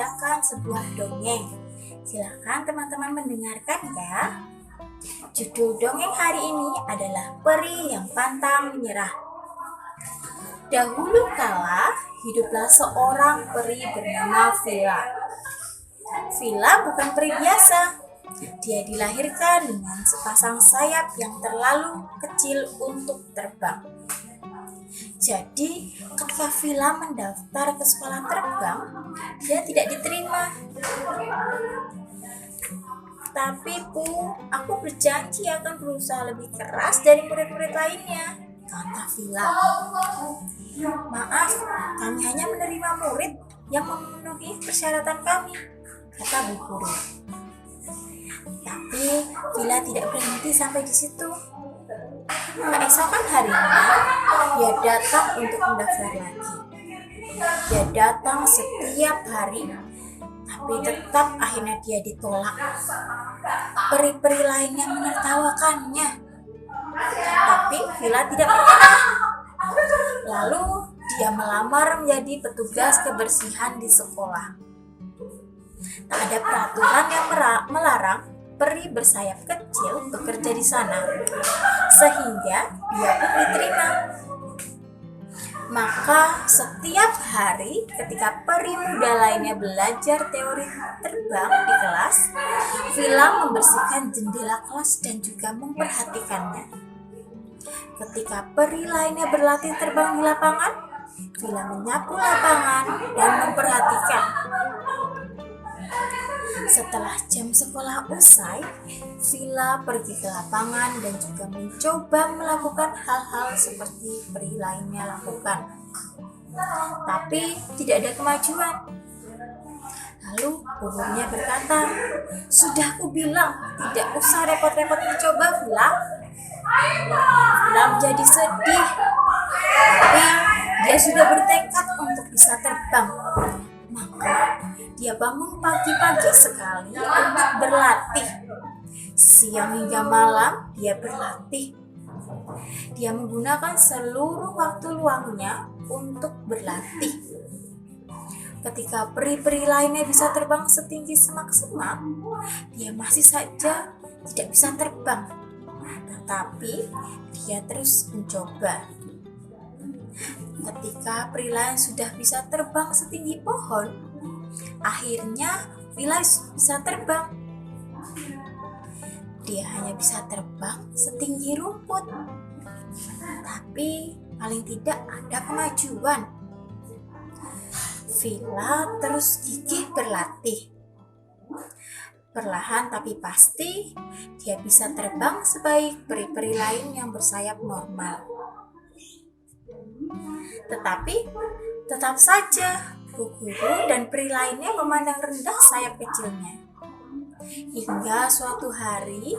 membacakan sebuah dongeng. Silakan teman-teman mendengarkan ya. Judul dongeng hari ini adalah Peri yang Pantang Menyerah. Dahulu kala, hiduplah seorang peri bernama Vila. Vila bukan peri biasa. Dia dilahirkan dengan sepasang sayap yang terlalu kecil untuk terbang. Jadi, ketika Vila mendaftar ke sekolah terbang, dia tidak diterima. Tapi aku berjanji akan berusaha lebih keras dari murid-murid lainnya, kata Vila. Maaf, kami hanya menerima murid yang memenuhi persyaratan kami, kata Bu Guru. Tapi Vila tidak berhenti sampai di situ. Keesokan harinya, dia datang untuk mendaftar lagi. Dia datang setiap hari, tapi tetap akhirnya dia ditolak. Peri-peri lainnya menertawakannya, tapi Vila tidak menyerah. Lalu dia melamar menjadi petugas kebersihan di sekolah. Tak ada peraturan yang melarang peri bersayap kecil bekerja di sana, sehingga dia pun diterima. Maka setiap hari ketika peri muda lainnya belajar teori terbang di kelas, Vila membersihkan jendela kelas dan juga memperhatikannya. Ketika peri lainnya berlatih terbang di lapangan, Vila menyapu lapangan dan memperhatikan. Setelah jam sekolah usai, Vila pergi ke lapangan dan juga mencoba melakukan hal-hal seperti peri lainnya lakukan. Tapi tidak ada kemajuan. Lalu gurunya berkata, "Sudah aku bilang, tidak usah repot-repot mencoba, Vila." Vila menjadi sedih, tapi dia sudah bertekad untuk bisa terbang. Maka dia bangun pagi-pagi sekali untuk berlatih. Siang hingga malam dia berlatih. Dia menggunakan seluruh waktu luangnya untuk berlatih. Ketika peri-peri lainnya bisa terbang setinggi semak-semak, dia masih saja tidak bisa terbang. Tetapi dia terus mencoba. Ketika peri lain sudah bisa terbang setinggi pohon, akhirnya Vila bisa terbang. Dia hanya bisa terbang setinggi rumput, tapi paling tidak ada kemajuan. Vila terus gigih berlatih. Perlahan tapi pasti, dia bisa terbang sebaik peri-peri lain yang bersayap normal. Tetapi tetap saja Bu Guru dan peri lainnya memandang rendah sayap kecilnya. Hingga suatu hari,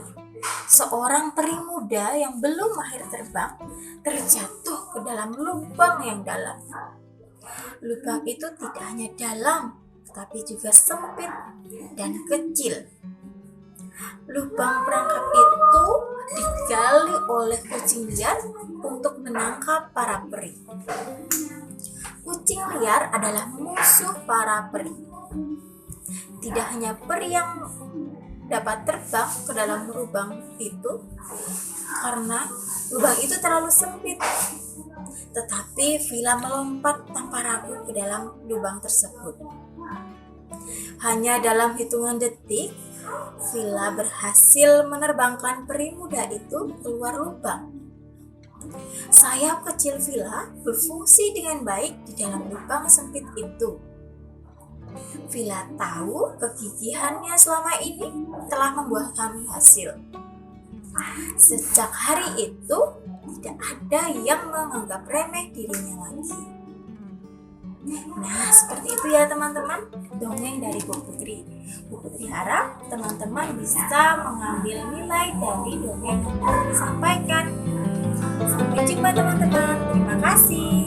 seorang peri muda yang belum mahir terbang terjatuh ke dalam lubang yang dalam. Lubang itu tidak hanya dalam, tetapi juga sempit dan kecil. Lubang perangkap itu digali oleh kucing liar untuk menangkap para peri. Kucing liar adalah musuh para peri. Tidak hanya peri yang dapat terbang ke dalam lubang itu karena lubang itu terlalu sempit, tetapi Vila melompat tanpa ragu ke dalam lubang tersebut. Hanya dalam hitungan detik, Vila berhasil menerbangkan peri muda itu keluar lubang. Sayap kecil Vila berfungsi dengan baik di dalam lubang sempit itu. Vila tahu kegigihannya selama ini telah membuahkan hasil. Sejak hari itu, tidak ada yang menganggap remeh dirinya lagi. Nah, seperti itu ya teman-teman, dongeng dari Bu Putri. Bu Putri harap teman-teman bisa mengambil nilai dari dongeng yang telah disampaikan. Sampai jumpa teman-teman, terima kasih.